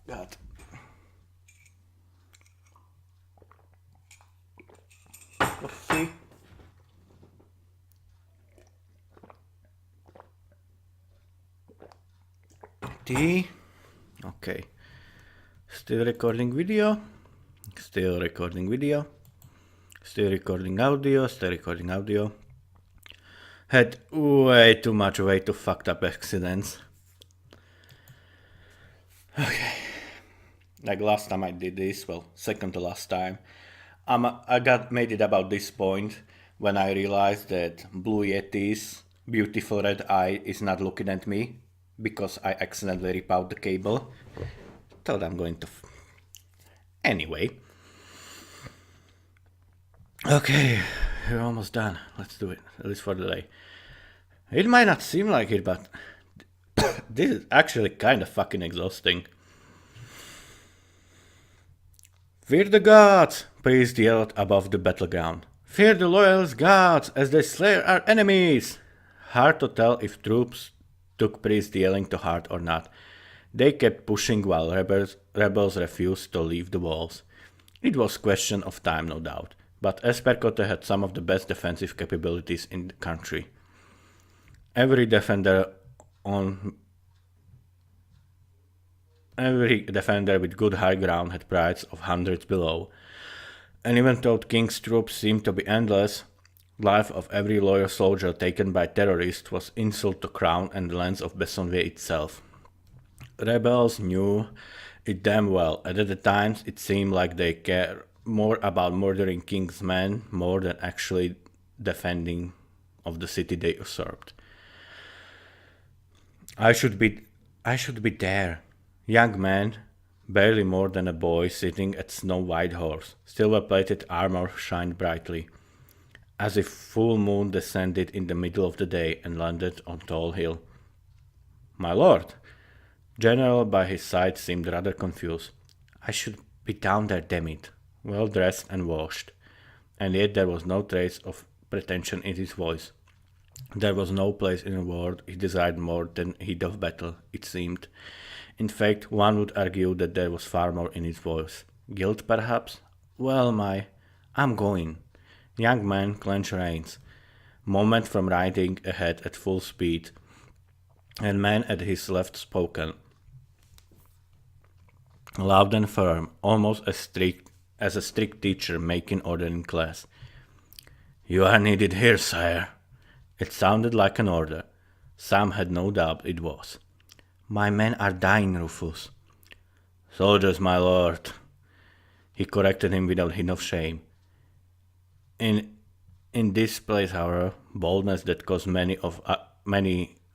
God. Coffee. Tea. Okay. Still recording video. Still recording video. Still recording audio. Still recording audio. Had way too much, way too fucked up accidents. Okay. Like last time I did this, well, second to last time. I got made it about this point when I realized that Blue Yeti's beautiful red eye is not looking at me because I accidentally rip out the cable. Thought I'm going to. Anyway. Okay, we're almost done. Let's do it, at least for the day. It might not seem like it, but this is actually kind of fucking exhausting. Fear the gods! Priest yelled above the battleground. Fear the loyal gods as they slay our enemies! Hard to tell if troops took priest yelling to heart or not. They kept pushing while rebels refused to leave the walls. It was question of time, no doubt, but Espercote had some of the best defensive capabilities in the country. Every defender with good high ground had prides of hundreds below, and even though King's troops seemed to be endless, life of every loyal soldier taken by terrorists was insult to crown and the lands of Besonville itself. Rebels knew it damn well, and at the times it seemed like they cared more about murdering King's men more than actually defending of the city they usurped. I should be there. Young man, barely more than a boy, sitting at snow-white horse. Silver-plated armor shined brightly, as if full moon descended in the middle of the day and landed on tall hill. My lord! General by his side seemed rather confused. I should be down there, damn it. Well dressed and washed. And yet there was no trace of pretension in his voice. There was no place in the world he desired more than heat of battle, it seemed. In fact, one would argue that there was far more in his voice. Guilt, perhaps? Well, I'm going. Young man clenched reins. Moment from riding ahead at full speed, and man at his left spoken. Loud and firm, almost as a strict teacher making order in class. You are needed here, sire. It sounded like an order. Sam had no doubt it was. My men are dying, Rufus. Soldiers, my lord. He corrected him without hint of shame. In this place, however, boldness that cost many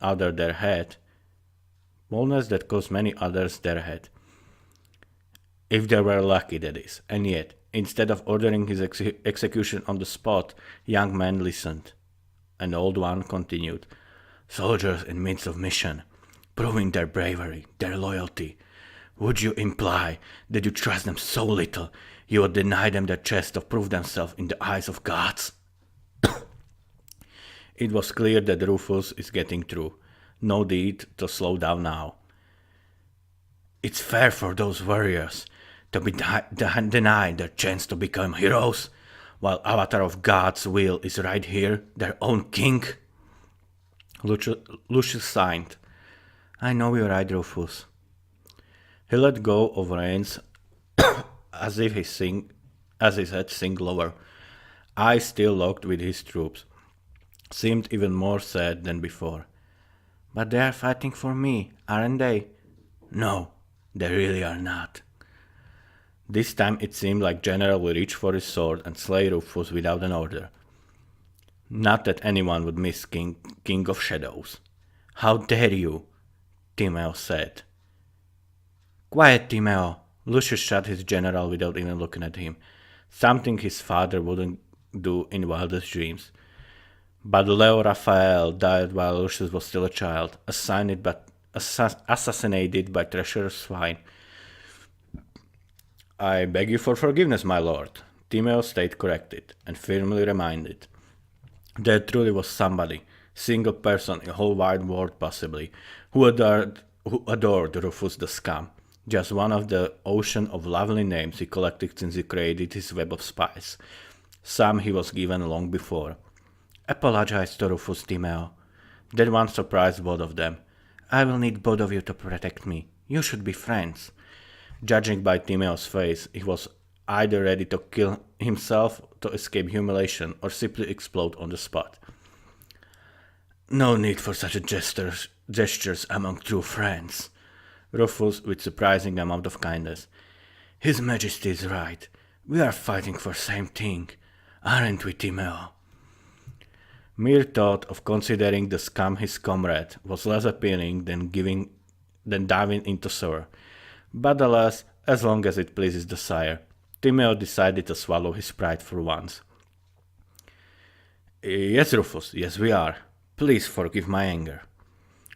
others their head. If they were lucky, that is. And yet, instead of ordering his execution on the spot, young man listened. An old one continued. Soldiers in midst of mission, proving their bravery, their loyalty. Would you imply that you trust them so little you would deny them the chance to prove themselves in the eyes of gods? It was clear that Rufus is getting through. No need to slow down now. It's fair for those warriors to be denied their chance to become heroes, while Avatar of God's will is right here, their own king. Lucius signed. I know you're right, Rufus. He let go of reins as if his head sank lower. Eyes still locked with his troops. Seemed even more sad than before. But they are fighting for me, aren't they? No, they really are not. This time it seemed like General would reach for his sword and slay Rufus without an order. Not that anyone would miss King of Shadows. How dare you? Timeo said. Quiet, Timeo. Lucius shot his general without even looking at him, something his father wouldn't do in wildest dreams. But Leo Raphael died while Lucius was still a child, assassinated by treacherous swine. I beg you for forgiveness, my lord, Timeo stayed corrected, and firmly reminded. There truly was somebody, single person in the whole wide world possibly, who adored Rufus the scum. just one of the ocean of lovely names he collected since he created his web of spies. Some he was given long before. Apologize to Rufus, Timeo. That one surprised both of them. I will need both of you to protect me. You should be friends. Judging by Timeo's face, he was either ready to kill himself to escape humiliation or simply explode on the spot. No need for such gestures among true friends. Rufus, with surprising amount of kindness. His Majesty is right. We are fighting for same thing, aren't we, Timeo? Mere thought of considering the scum his comrade was less appealing than diving into sewer. But alas, as long as it pleases the sire, Timeo decided to swallow his pride for once. Yes, Rufus, yes we are. Please forgive my anger.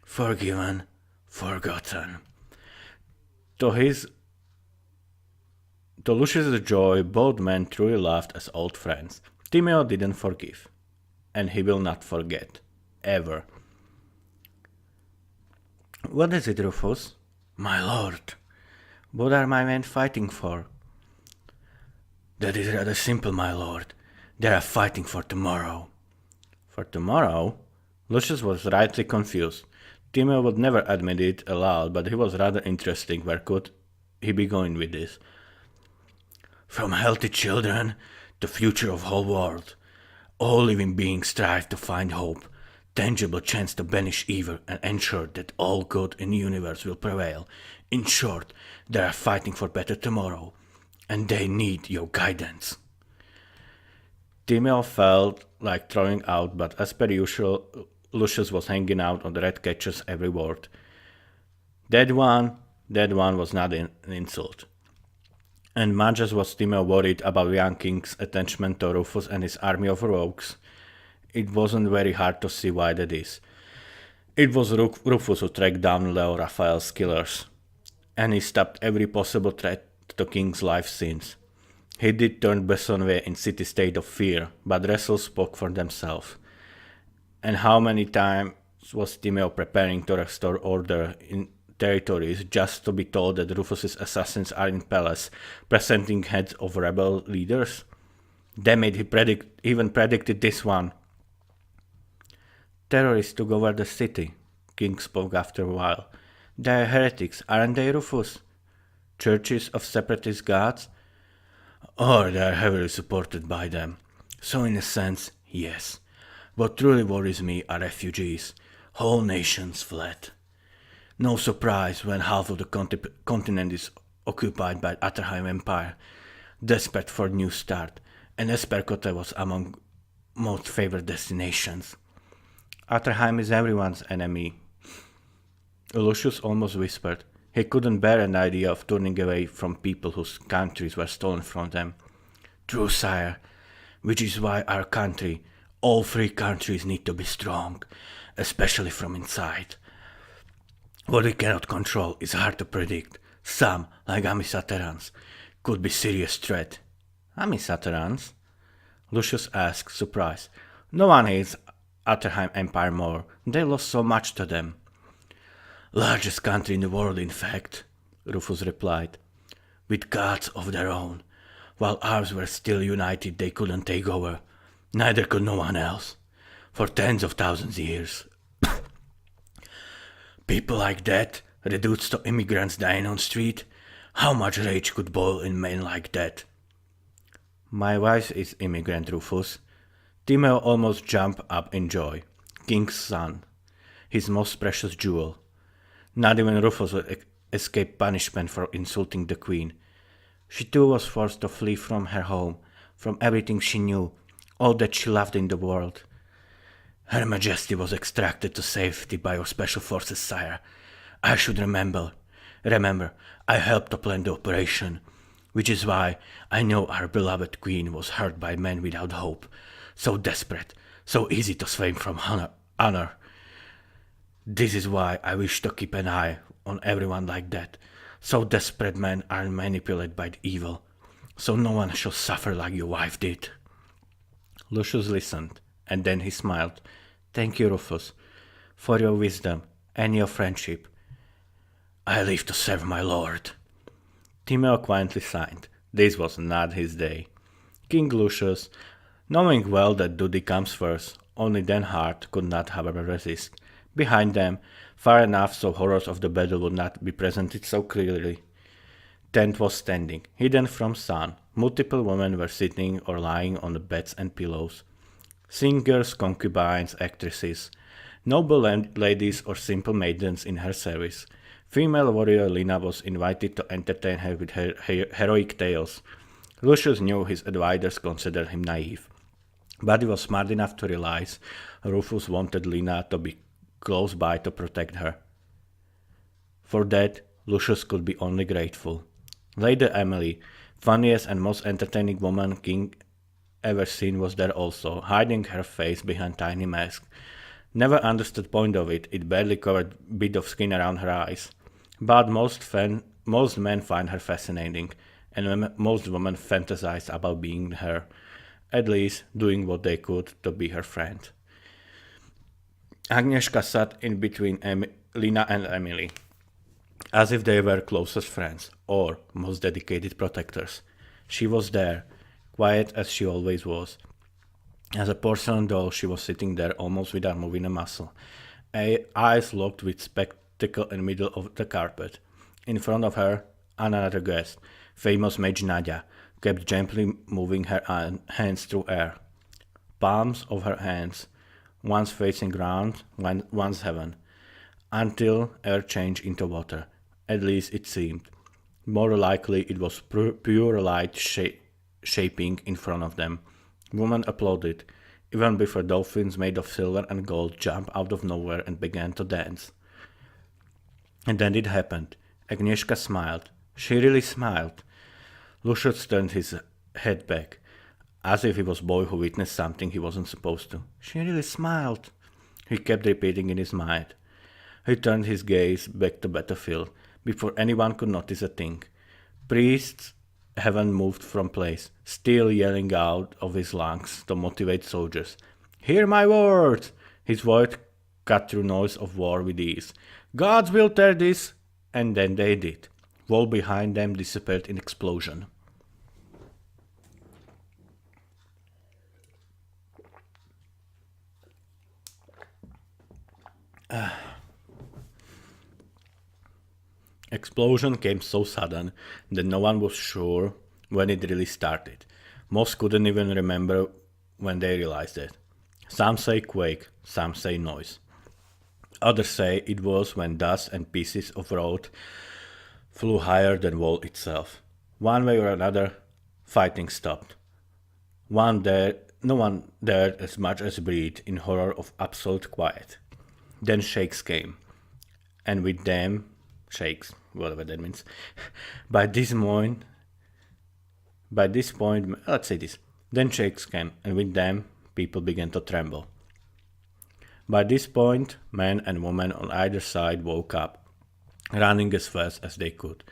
Forgiven, forgotten. To Lucius's joy, both men truly laughed as old friends. Timeo didn't forgive, and he will not forget, ever. What is it, Rufus? My lord. What are my men fighting for? That is rather simple, my lord. They are fighting for tomorrow. For tomorrow? Lucius was rightly confused. Timeo would never admit it aloud, but he was rather interested. Where could he be going with this? From healthy children to future of whole world, all living beings strive to find hope, tangible chance to banish evil and ensure that all good in the universe will prevail. In short, they are fighting for better tomorrow, and they need your guidance. Timeo felt like throwing out, but as per usual, Lucius was hanging out on the red catcher's every word. That one was not an insult. And much as was Timeo worried about young king's attachment to Rufus and his army of rogues, it wasn't very hard to see why that is. It was Rufus who tracked down Leo Raphael's killers, and he stopped every possible threat to king's life since. He did turn Bessonville in city state of fear, but the results spoke for themselves. And how many times was Timeo preparing to restore order in territories just to be told that Rufus's assassins are in palace, presenting heads of rebel leaders? Damn it, he even predicted this one. Terrorists took over the city, King spoke after a while. They are heretics, aren't they, Rufus? Churches of separatist gods? Or they are heavily supported by them. So in a sense, yes. What truly worries me are refugees. Whole nations fled. No surprise when half of the continent is occupied by Atterheim Empire, desperate for a new start, and Espercote was among most favored destinations. Atterheim is everyone's enemy. Lucius almost whispered. He couldn't bear an idea of turning away from people whose countries were stolen from them. True, sire, which is why our country, all three countries, need to be strong, especially from inside. What we cannot control is hard to predict. Some, like Amisaterans, could be serious threat. Amisaterans? Lucius asked, surprised. No one hates Atterheim Empire more. They lost so much to them. Largest country in the world, in fact, Rufus replied. With gods of their own. While ours were still united, they couldn't take over. Neither could no one else. For tens of thousands of years. People like that, reduced to immigrants dying on street, how much rage could boil in men like that? My wife is immigrant, Rufus. Timeo almost jumped up in joy. King's son, his most precious jewel. Not even Rufus would escape punishment for insulting the queen. She too was forced to flee from her home, from everything she knew, all that she loved in the world. Her Majesty was extracted to safety by your special forces, sire. I should remember, I helped to plan the operation, which is why I know our beloved queen was hurt by men without hope, so desperate, so easy to sway from honor. This is why I wish to keep an eye on everyone like that, so desperate men are manipulated by the evil, so no one shall suffer like your wife did. Lucius listened, and then he smiled. Thank you, Rufus, for your wisdom and your friendship. I live to serve my lord. Timeo quietly sighed. This was not his day. King Lucius, knowing well that duty comes first, only then heart could not however resist. Behind them, far enough so horrors of the battle would not be presented so clearly. Tent was standing, hidden from sun. Multiple women were sitting or lying on the beds and pillows. Singers, concubines, actresses, noble ladies or simple maidens in her service. Female warrior Lina was invited to entertain her with her heroic tales. Lucius knew his advisers considered him naive, but he was smart enough to realize Rufus wanted Lina to be close by to protect her. For that, Lucius could be only grateful. Lady Emily, funniest and most entertaining woman King ever seen, was there also, hiding her face behind tiny mask. Never understood point of it, it barely covered bit of skin around her eyes. But most men find her fascinating, and most women fantasize about being her, at least doing what they could to be her friend. Agnieszka sat in between Lina and Emily, as if they were closest friends, or most dedicated protectors. She was there, quiet as she always was. As a porcelain doll, she was sitting there almost without moving a muscle, eyes locked with spectacle in the middle of the carpet. In front of her, another guest, famous Mage Nadia, kept gently moving her hands through air. Palms of her hands, once facing ground, once heaven, until air changed into water. At least it seemed. More likely it was pure light shaping in front of them. Women applauded, even before dolphins made of silver and gold jumped out of nowhere and began to dance. And then it happened. Agnieszka smiled. She really smiled. Lucius turned his head back, as if he was a boy who witnessed something he wasn't supposed to. She really smiled, he kept repeating in his mind. He turned his gaze back to battlefield, before anyone could notice a thing. Priests haven't moved from place, still yelling out of his lungs to motivate soldiers. Hear my words! His voice cut through noise of war with ease. Gods will tear this! And then they did. Wall behind them disappeared in explosion. Explosion came so sudden that no one was sure when it really started. Most couldn't even remember when they realized it. Some say quake, some say noise. Others say it was when dust and pieces of road flew higher than wall itself. One way or another, fighting stopped. No one dared as much as breathe in horror of absolute quiet. Then shakes came, and with them shakes, whatever that means. By this point, let's say this. Then shakes came, and with them, people began to tremble. By this point, men and women on either side woke up, running as fast as they could.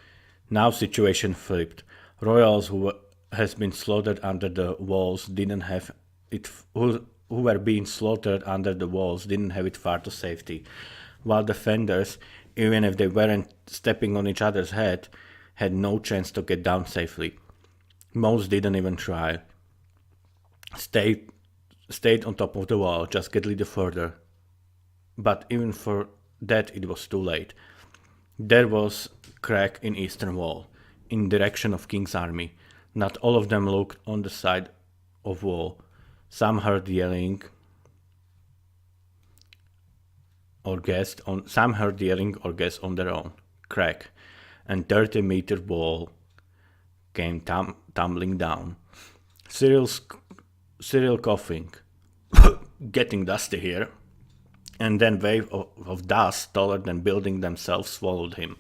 Now situation flipped. Royals who has been slaughtered under the walls didn't have it. Who were being slaughtered under the walls didn't have it far to safety, while defenders, even if they weren't stepping on each other's head, had no chance to get down safely. Most didn't even try. Stayed on top of the wall, just get a little further. But even for that it was too late. There was crack in eastern wall, in direction of King's army. Not all of them looked on the side of wall. Some heard yelling or guessed on their own. Crack, and 30-meter wall came tumbling down. Cyril coughing, getting dusty here, and then wave of dust taller than building themselves swallowed him.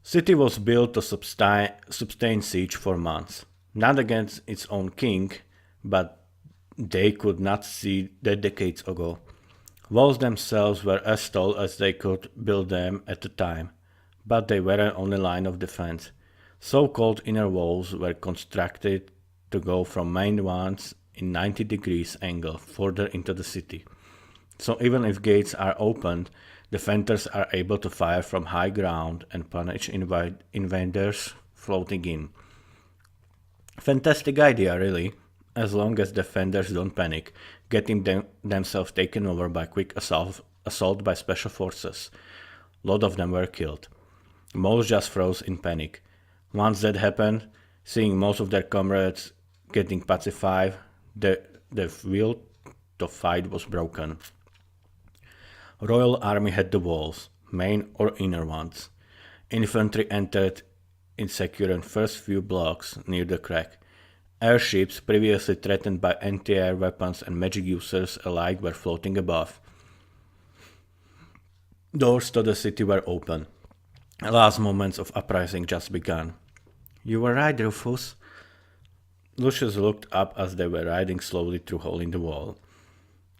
City was built to sustain siege for months, not against its own king, but they could not see that decades ago. Walls themselves were as tall as they could build them at the time, but they weren't only line of defense. So-called inner walls were constructed to go from main ones in 90 degrees angle further into the city. So even if gates are opened, Defenders are able to fire from high ground and punish invaders floating in. Fantastic idea, really, as long as defenders don't panic, getting themselves taken over by quick assault by special forces. A lot of them were killed. Most just froze in panic. Once that happened, seeing most of their comrades getting pacified, the will to fight was broken. Royal Army had the walls, main or inner ones. Infantry entered in securing first few blocks near the crack. Airships, previously threatened by anti-air weapons and magic users alike, were floating above. Doors to the city were open. The last moments of uprising just began. You were right, Rufus. Lucius looked up as they were riding slowly through a hole in the wall.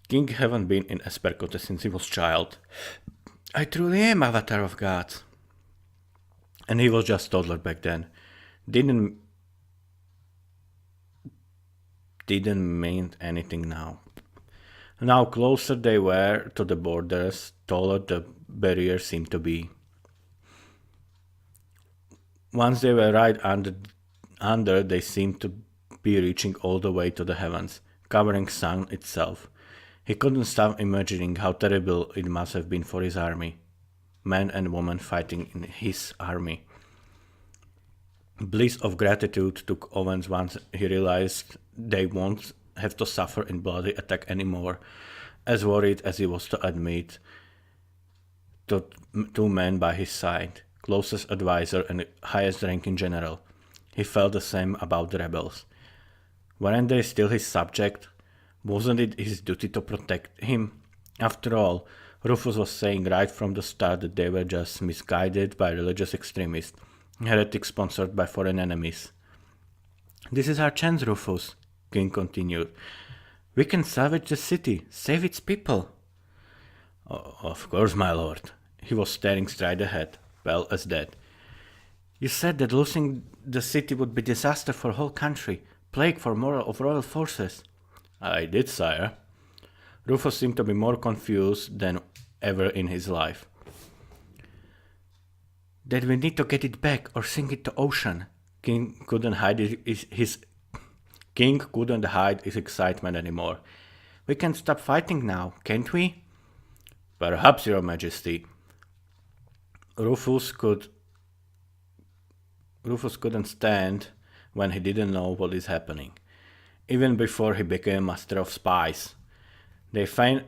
King haven't been in Espercote since he was child. I truly am Avatar of Gods. And he was just toddler back then. Didn't mean anything now. Now closer they were to the borders, taller the barrier seemed to be. Once they were right under, they seemed to be reaching all the way to the heavens, covering sun itself. He couldn't stop imagining how terrible it must have been for his army. Men and women fighting in his army. Bliss of gratitude took Owens once he realized they won't have to suffer in bloody attack anymore, as worried as he was to admit to two men by his side, closest advisor and highest ranking general. He felt the same about the rebels. Weren't they still his subject? Wasn't it his duty to protect him? After all, Rufus was saying right from the start that they were just misguided by religious extremists, heretics sponsored by foreign enemies. This is our chance, Rufus, King continued. We can salvage the city, save its people. Of course, my lord. He was staring straight ahead, pale as death. You said that losing the city would be disaster for the whole country, plague for morale of royal forces. I did, sire. Rufus seemed to be more confused than ever in his life. That we need to get it back or sink it to ocean. King couldn't hide his excitement anymore. We can stop fighting now, can't we? Perhaps, Your Majesty. Rufus couldn't stand when he didn't know what is happening, even before he became master of spies. They finally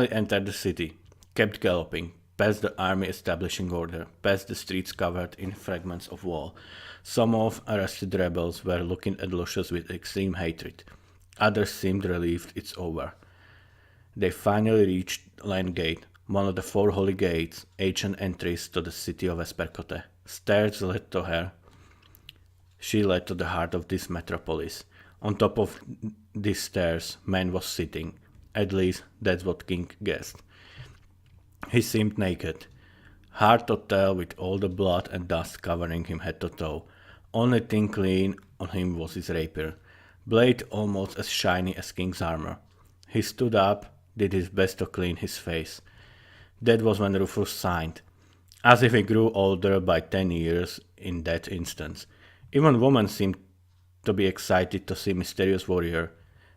entered the city, kept galloping, past the army establishing order, past the streets covered in fragments of wall. Some of arrested rebels were looking at Lucius with extreme hatred. Others seemed relieved it's over. They finally reached Land Gate, one of the four holy gates, ancient entries to the city of Espercote. Stairs led to her. She led to the heart of this metropolis. On top of these stairs, man was sitting. At least, that's what King guessed. He seemed naked. Hard to tell with all the blood and dust covering him head to toe. Only thing clean on him was his rapier, blade almost as shiny as King's armor. He stood up, did his best to clean his face. That was when Rufus signed, as if he grew older by 10 years in that instance. Even women seemed to be excited to see mysterious warrior.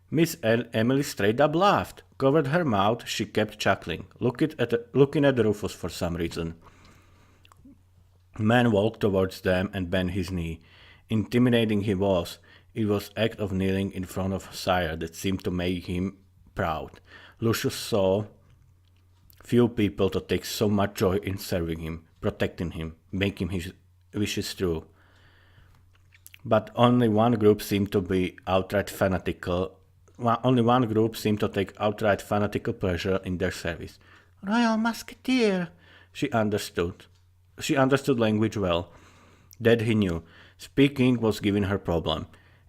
Miss Emily straight up laughed, covered her mouth, she kept chuckling, looking at Rufus for some reason. Man walked towards them and bent his knee. Intimidating he was, it was act of kneeling in front of sire that seemed to make him proud. Lucius saw few people to take so much joy in serving him, protecting him, making his wishes true. But only one group seemed to be outright fanatical. Only one group seemed to take outright fanatical pleasure in their service. Royal Musketeer, she understood. She understood language well. That he knew. Speaking was giving her problem,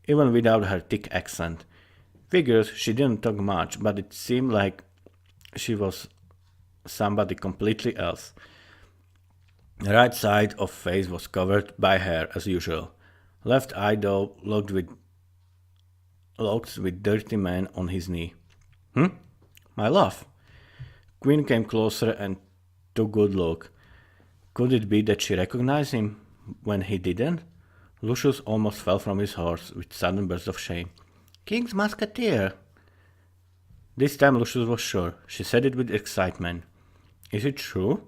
even without her thick accent. Figures she didn't talk much, but it seemed like she was somebody completely else. The right side of face was covered by hair as usual. Left eye though looked with dirty man on his knee. My love. Queen came closer and Too good look. Could it be that she recognized him when he didn't? Lucius almost fell from his horse with sudden burst of shame. King's musketeer! This time Lucius was sure. She said it with excitement. Is it true?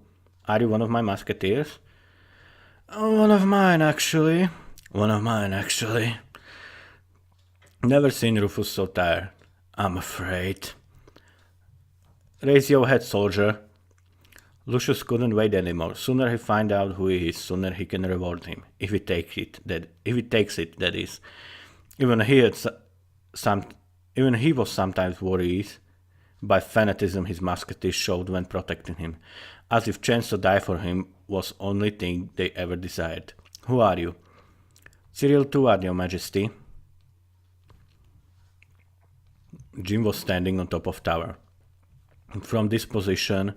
Are you one of my musketeers? One of mine, actually. One of mine, actually. Never seen Rufus so tired. I'm afraid. Raise your head, soldier. Lucius couldn't wait anymore. Sooner he find out who he is, sooner he can reward him. If he takes it, that is. Even he had even he was sometimes worried by fanaticism his musketeers showed when protecting him, as if chance to die for him was only thing they ever desired. Who are you? Cyril Tuard, your majesty. Jim was standing on top of tower. From this position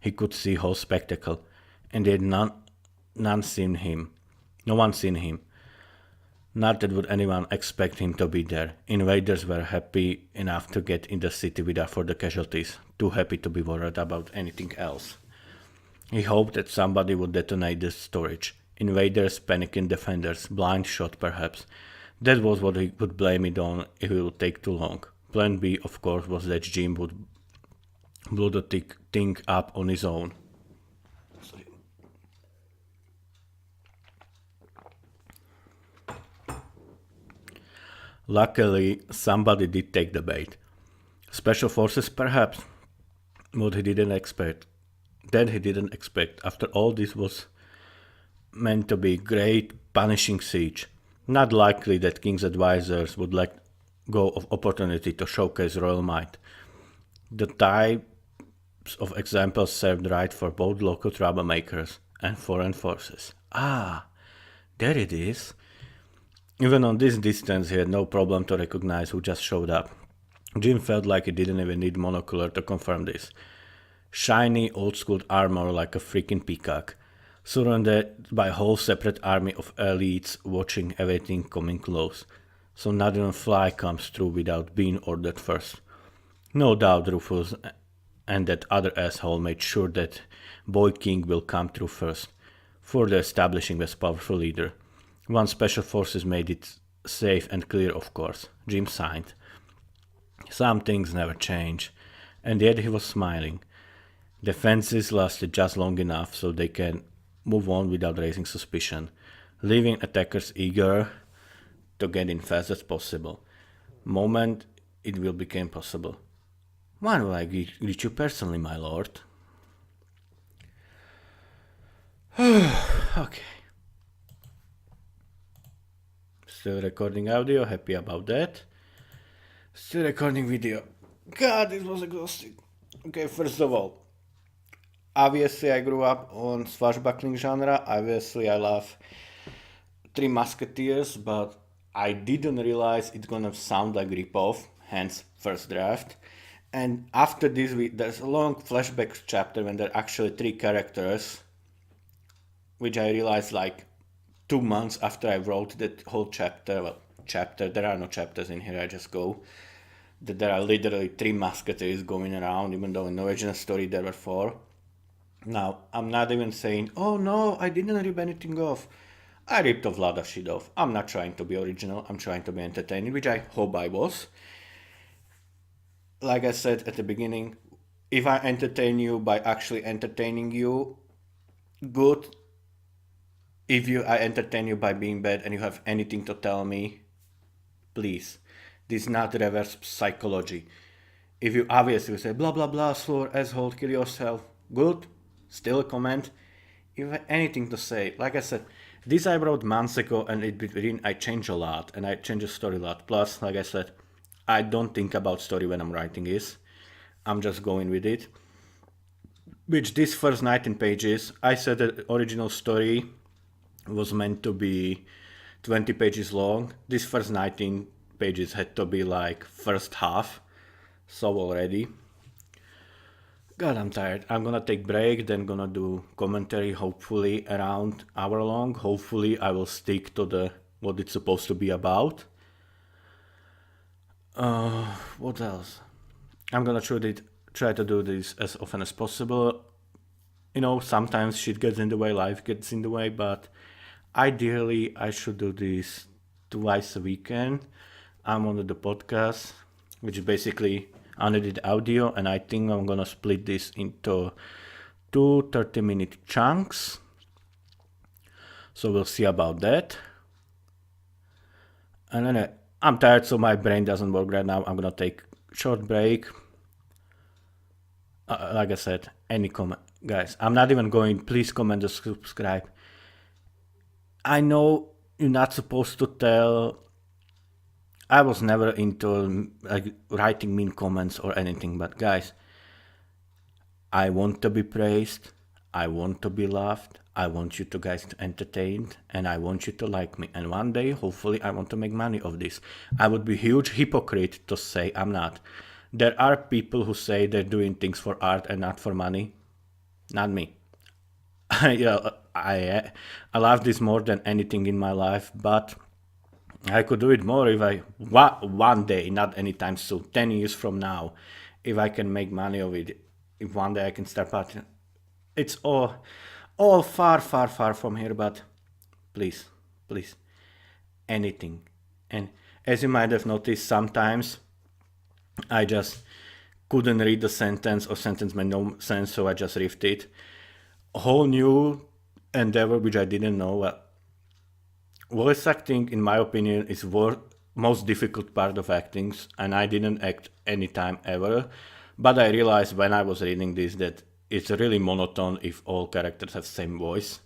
he could see whole spectacle, and they had none seen him. No one seen him. Not that would anyone expect him to be there. Invaders were happy enough to get in the city without further casualties, too happy to be worried about anything else. He hoped that somebody would detonate the storage. Invaders, panicking defenders, blind shot perhaps. That was what he would blame it on if it would take too long. Plan B, of course, was that Jim would blow the thing up on his own. Luckily, somebody did take the bait. Special forces, perhaps. What he didn't expect. That he didn't expect. After all, this was meant to be great, punishing siege. Not likely that King's advisors would let go of opportunity to showcase royal might. The types of examples served right for both local troublemakers and foreign forces. Ah, there it is. Even on this distance, he had no problem to recognize who just showed up. Jim felt like he didn't even need monocular to confirm this. Shiny, old-school armor like a freaking peacock, surrounded by a whole separate army of elites watching everything coming close. So not even fly comes through without being ordered first. No doubt Rufus and that other asshole made sure that Boy King will come through first, further establishing as powerful leader. Once Special Forces made it safe and clear, of course, Jim signed. Some things never change, and yet he was smiling. Defenses lasted just long enough so they can move on without raising suspicion, leaving attackers eager to get in fast as possible. Moment it will become possible. When will I greet you personally, my lord? Okay. Still recording audio, happy about that. Still recording video. God, it was exhausting. Okay, first of all, obviously I grew up on swashbuckling genre. Obviously I love Three Musketeers, but I didn't realize it's gonna sound like ripoff, hence first draft. And after this, there's a long flashback chapter when there are actually three characters, which I realized like 2 months after I wrote that whole chapter. Well, there are no chapters in here, I just go. That there are literally three musketeers going around, even though in the original story there were four. Now, I'm not even saying, oh no, I didn't rip anything off. I ripped a lot of shit off. I'm not trying to be original, I'm trying to be entertaining, which I hope I was. Like I said at the beginning, if I entertain you by actually entertaining you, good. If I entertain you by being bad and you have anything to tell me, please. This is not reverse psychology. If you obviously say blah blah blah, slur, asshole, kill yourself, good. Still a comment. If you have anything to say, like I said, this I wrote months ago and in between I change a lot and I change the story a lot. Plus, like I said, I don't think about story when I'm writing this. I'm just going with it. Which this first 19 pages, I said the original story was meant to be 20 pages long. This first 19 pages had to be like first half. So already. God, I'm tired. I'm gonna take break, then gonna do commentary, hopefully around hour long. Hopefully I will stick to the what it's supposed to be about. What else? I'm gonna try to do this as often as possible. Sometimes shit gets in the way, life gets in the way, but ideally I should do this twice a weekend. I'm on the podcast, which is basically unedited audio, and I think I'm gonna split this into two 30-minute chunks. So we'll see about that. And then I'm tired, so my brain doesn't work right now. I'm gonna take a short break. Like I said, any comment, guys. I'm not even going. Please comment and subscribe. I know you're not supposed to tell. I was never into writing mean comments or anything, but guys, I want to be praised. I want to be loved. I want you to guys to entertained, and I want you to like me. And one day, hopefully, I want to make money of this. I would be a huge hypocrite to say I'm not. There are people who say they're doing things for art and not for money. Not me. I love this more than anything in my life, but I could do it more if I one day, not anytime soon, 10 years from now, if I can make money of it. If one day I can start partying, it's all far, far, far from here. But please, please, anything. And as you might have noticed, sometimes I just couldn't read the sentence, or sentence made no sense, so I just riffed it. A whole new endeavor which I didn't know. Voice acting, in my opinion, is most difficult part of acting, and I didn't act anytime ever. But I realized when I was reading this that it's really monotone if all characters have same voice.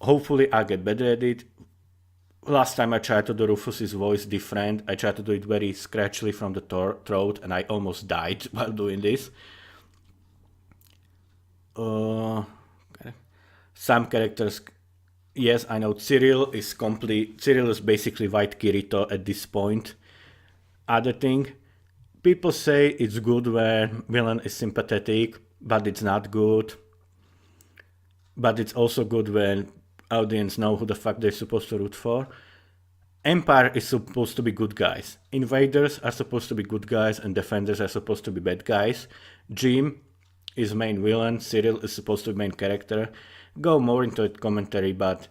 Hopefully I'll get better at it. Last time I tried to do Rufus's voice different. I tried to do it very scratchily from the throat, and I almost died while doing this. Some characters, yes, I know Cyril is basically white Kirito at this point. Other thing, people say it's good when villain is sympathetic, but it's not good. But it's also good when audience know who the fuck they're supposed to root for. Empire is supposed to be good guys. Invaders are supposed to be good guys, and defenders are supposed to be bad guys. Jim is main villain. Cyril is supposed to be main character. Go more into it commentary, but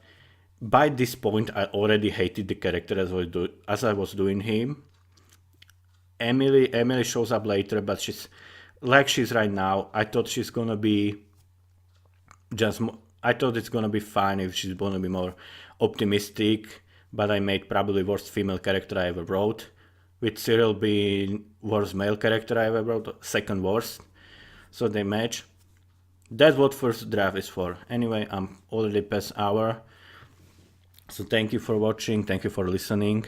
by this point I already hated the character as I was doing him. Emily shows up later, but she's right now. I thought she's gonna be I thought it's gonna be fine if she's gonna be more optimistic, but I made probably worst female character I ever wrote, with Cyril being worst male character I ever wrote, second worst. So they match. That's what first draft is for. Anyway, I'm already past hour. So thank you for watching, thank you for listening.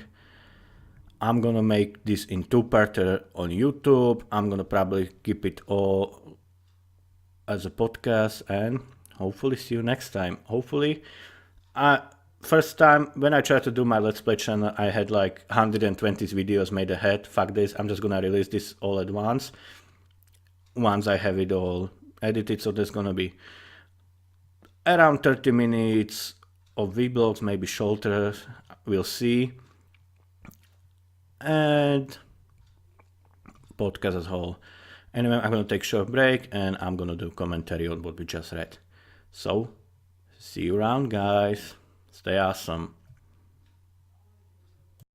I'm gonna make this in two-parter on YouTube. I'm gonna probably keep it all as a podcast, and hopefully see you next time. Hopefully, first time when I tried to do my Let's Play channel, I had like 120 videos made ahead. Fuck this, I'm just gonna release this all at once I have it all edited. So there's gonna be around 30 minutes of vlogs, maybe shorter, we'll see. And podcast as a whole. Anyway, I'm gonna take a short break and I'm gonna do commentary on what we just read. So, see you around, guys. Stay awesome.